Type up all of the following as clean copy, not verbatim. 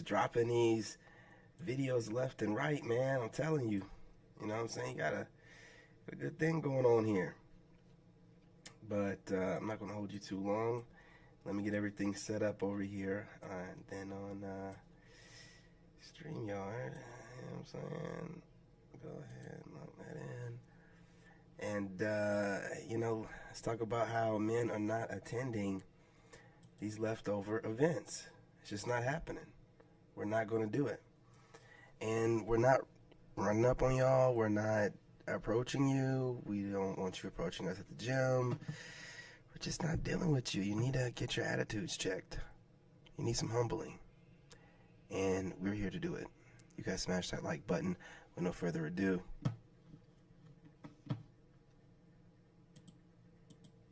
dropping these videos left and right, man. I'm telling you. You know what I'm saying? You got a good thing going on here. But I'm not going to hold you too long. Let me get everything set up over here. And then on StreamYard, you know what I'm saying? Go ahead and lock that in. And, you know, let's talk about how men are not attending these leftover events. It's just not happening. We're not going to do it. And we're not running up on y'all. We're not approaching you. We don't want you approaching us at the gym. We're just not dealing with you. You need to get your attitudes checked. You need some humbling. And we're here to do it. You guys smash that like button. With no further ado.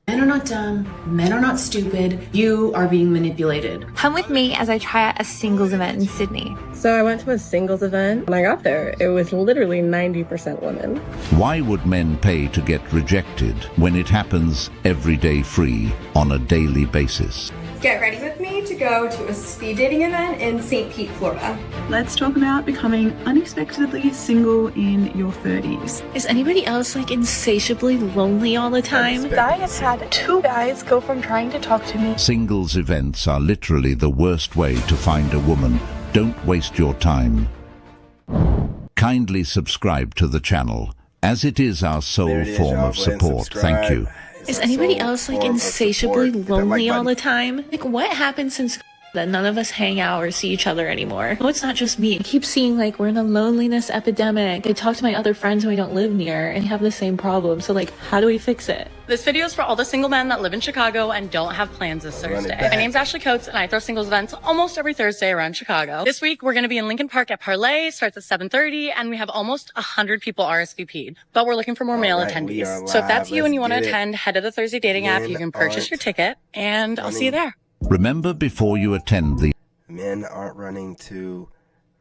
Men are not dumb. Men are not stupid. You are being manipulated. Come with me as I try out a singles event in Sydney. So I went to a singles event. When I got there, it was literally 90% women. Why would men pay to get rejected when it happens every day free on a daily basis? Get ready with me to go to a speed dating event in St. Pete, Florida. Let's talk about becoming unexpectedly single in your 30s. Is anybody else like insatiably lonely all the time? I have had 2 guys go from trying to talk to me. Singles events are literally the worst way to find a woman. Don't waste your time. Kindly subscribe to the channel, as it is our sole form of support. Thank you. Is anybody else like insatiably lonely all the time? Like what happened since that none of us hang out or see each other anymore? No, it's not just me. I keep seeing like we're in a loneliness epidemic. I talk to my other friends who I don't live near and have the same problem. So like, how do we fix it? This video is for all the single men that live in Chicago and don't have plans this Thursday. My name's Ashley Coates and I throw singles events almost every Thursday around Chicago. This week, we're going to be in Lincoln Park at Parlay, starts at 7:30, and we have almost 100 people RSVP'd. But we're looking for more male attendees. So if that's you and you want to attend, head to the Thursday Dating app. You can purchase your ticket, and I'll see you there. Remember, before you attend the men aren't running to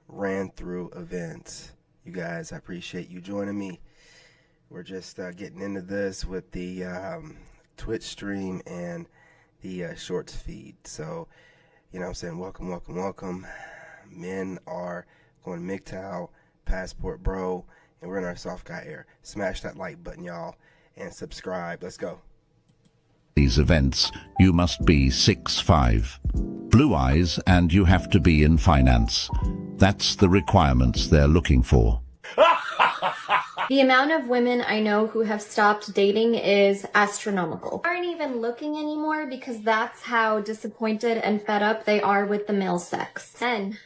Ran-Thru events. You guys, I appreciate you joining me. We're just getting into this with the Twitch stream and the shorts feed. So, you know what I'm saying? Welcome, welcome, welcome. Men are going MGTOW, Passport Bro, and we're in our soft guy era. Smash that like button, y'all, and subscribe. Let's go. These events, you must be 6'5", blue eyes, and you have to be in finance. That's the requirements they're looking for. The amount of women I know who have stopped dating is astronomical. They aren't even looking anymore because that's how disappointed and fed up they are with the male sex. Men,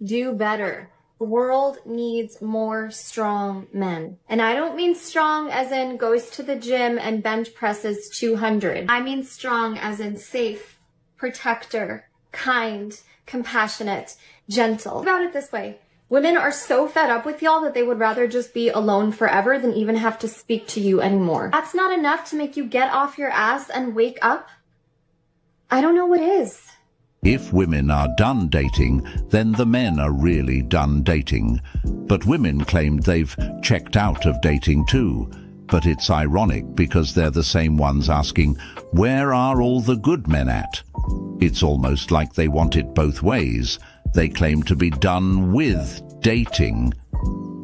do better. The world needs more strong men. And I don't mean strong as in goes to the gym and bench presses 200. I mean strong as in safe, protector, kind, compassionate, gentle. Think about it this way. Women are so fed up with y'all that they would rather just be alone forever than even have to speak to you anymore. That's not enough to make you get off your ass and wake up? I don't know what is. If women are done dating, then the men are really done dating. But women claimed they've checked out of dating too. But it's ironic because they're the same ones asking, where are all the good men at? It's almost like they want it both ways. They claim to be done with dating,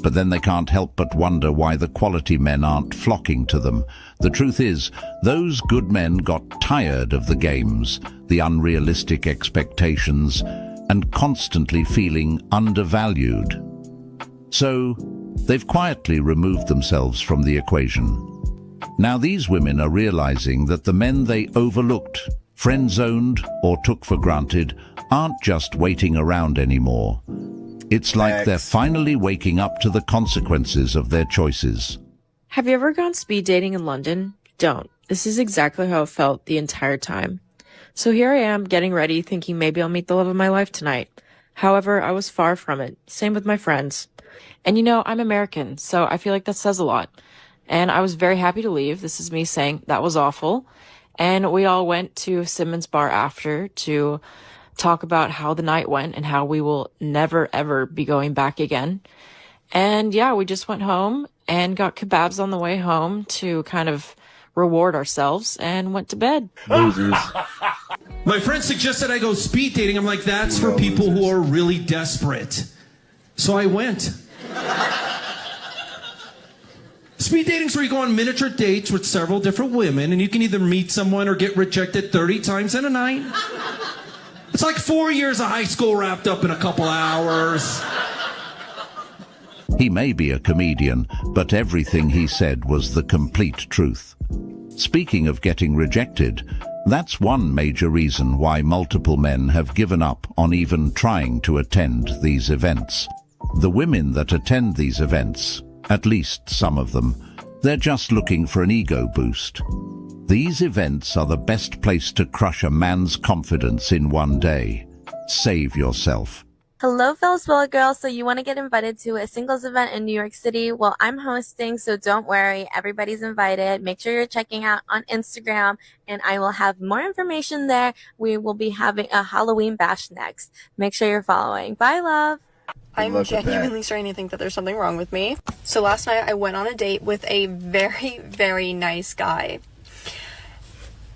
but then they can't help but wonder why the quality men aren't flocking to them. The truth is, those good men got tired of the games, the unrealistic expectations, and constantly feeling undervalued. So, they've quietly removed themselves from the equation. Now these women are realizing that the men they overlooked, friend-zoned, or took for granted aren't just waiting around anymore. It's like they're finally waking up to the consequences of their choices. Have you ever gone speed dating in London? Don't. This is exactly how it felt the entire time. So here I am, getting ready, thinking maybe I'll meet the love of my life tonight. However, I was far from it. Same with my friends. And you know, I'm American, so I feel like that says a lot. And I was very happy to leave. This is me saying that was awful. And we all went to Simmons Bar after to talk about how the night went and how we will never, ever be going back again. And yeah, we just went home and got kebabs on the way home to kind of reward ourselves and went to bed. Losers. My friend suggested I go speed dating. I'm like, that's for people who are really desperate. So I went. Speed dating's where you go on miniature dates with several different women, and you can either meet someone or get rejected 30 times in a night. It's like 4 years of high school wrapped up in a couple hours. He may be a comedian, but everything he said was the complete truth. Speaking of getting rejected, that's one major reason why multiple men have given up on even trying to attend these events. The women that attend these events, at least some of them, they're just looking for an ego boost. These events are the best place to crush a man's confidence in one day. Save yourself. Hello, fellow Spoiler Girls. So you want to get invited to a singles event in New York City? Well, I'm hosting, so don't worry. Everybody's invited. Make sure you're checking out on Instagram, and I will have more information there. We will be having a Halloween bash next. Make sure you're following. Bye, love. I'm genuinely starting to think that there's something wrong with me. So last night I went on a date with a very, very nice guy.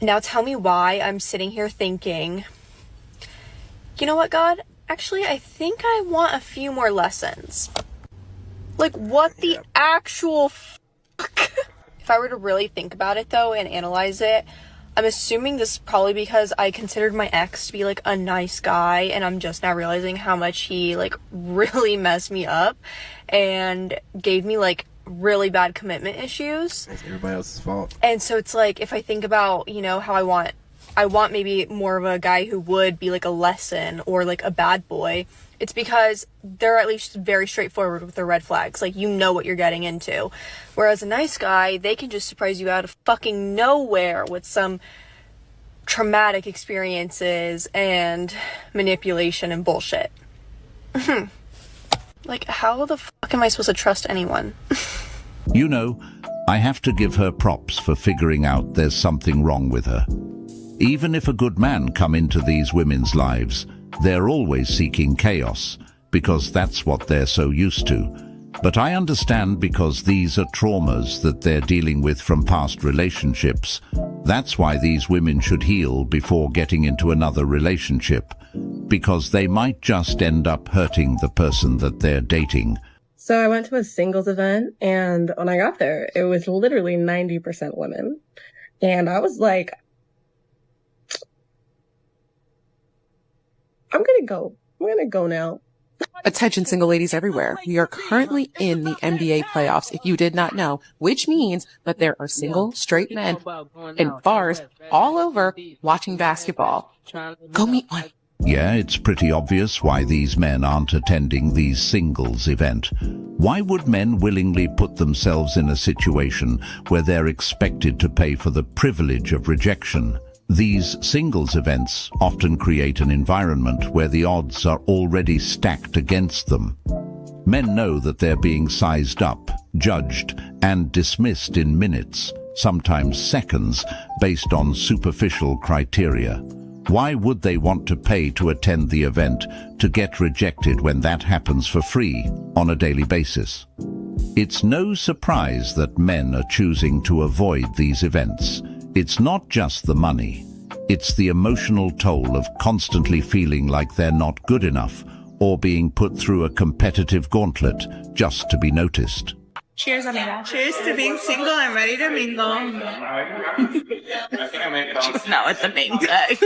Now tell me why I'm sitting here thinking, you know what, God? Actually, I think I want a few more lessons. Like, what the actual fuck? If I were to really think about it, though, and analyze it, I'm assuming this is probably because I considered my ex to be, like, a nice guy, and I'm just now realizing how much he, like, really messed me up and gave me, like, really bad commitment issues. It's everybody else's fault. And so it's like, if I think about, you know, how I want maybe more of a guy who would be like a lesson or like a bad boy, it's because they're at least very straightforward with their red flags. Like, you know what you're getting into. Whereas a nice guy, they can just surprise you out of fucking nowhere with some traumatic experiences and manipulation and bullshit. Like, how the fuck am I supposed to trust anyone? You know, I have to give her props for figuring out there's something wrong with her. Even if a good man come into these women's lives, they're always seeking chaos, because that's what they're so used to. But I understand, because these are traumas that they're dealing with from past relationships. That's why these women should heal before getting into another relationship, because they might just end up hurting the person that they're dating. So I went to a singles event, and when I got there, it was literally 90% women. And I was like, I'm gonna go now. Attention, single ladies everywhere. We are currently in the NBA playoffs, if you did not know, which means that there are single, straight men in bars all over watching basketball. Go meet one. Yeah, it's pretty obvious why these men aren't attending these singles event. Why would men willingly put themselves in a situation where they're expected to pay for the privilege of rejection? These singles events often create an environment where the odds are already stacked against them. Men know that they're being sized up, judged, and dismissed in minutes, sometimes seconds, based on superficial criteria. Why would they want to pay to attend the event to get rejected when that happens for free on a daily basis? It's no surprise that men are choosing to avoid these events. It's not just the money. It's the emotional toll of constantly feeling like they're not good enough or being put through a competitive gauntlet just to be noticed. Cheers, amiga. Cheers to being single and ready to mingle. She's now at the name tag.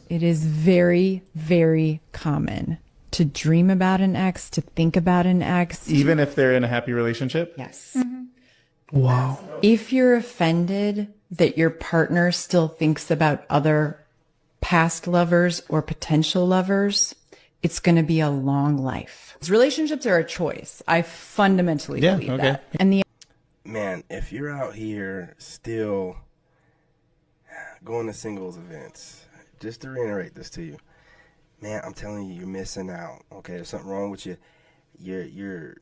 It is very, very common to dream about an ex, to think about an ex. Even if they're in a happy relationship? Yes. Mm-hmm. Wow. If you're offended that your partner still thinks about other past lovers or potential lovers, it's going to be a long life. Relationships are a choice. I fundamentally believe that. And man, if you're out here still going to singles events, just to reiterate this to you, man, I'm telling you, you're missing out. Okay, there's something wrong with you. You're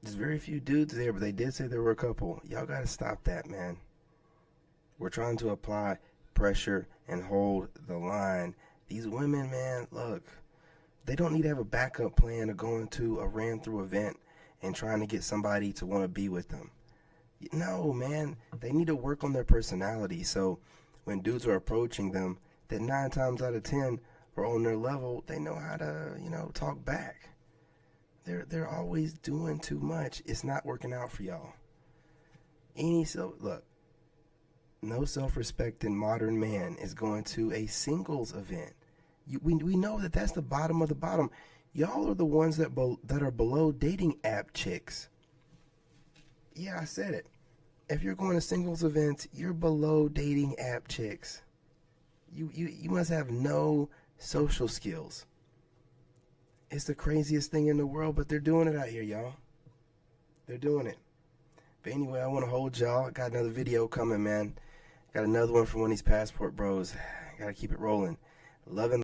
there's very few dudes there, but they did say there were a couple. Y'all got to stop that, man. We're trying to apply pressure and hold the line. These women, man, look, they don't need to have a backup plan of going to a Ran-Thru event and trying to get somebody to want to be with them. No, man, they need to work on their personality. So when dudes are approaching them, that 9 times out of 10 are on their level, they know how to, talk back. They're always doing too much. It's not working out for y'all. Look, no self-respecting modern man is going to a singles event. We know that that's the bottom of the bottom. Y'all are the ones that are below dating app chicks. Yeah, I said it. If you're going to singles events, you're below dating app chicks. You must have no social skills. It's the craziest thing in the world, but they're doing it out here, y'all. They're doing it. But anyway, I want to hold y'all. I got another video coming, man. Got another one from one of these passport bros. Got to keep it rolling. Loving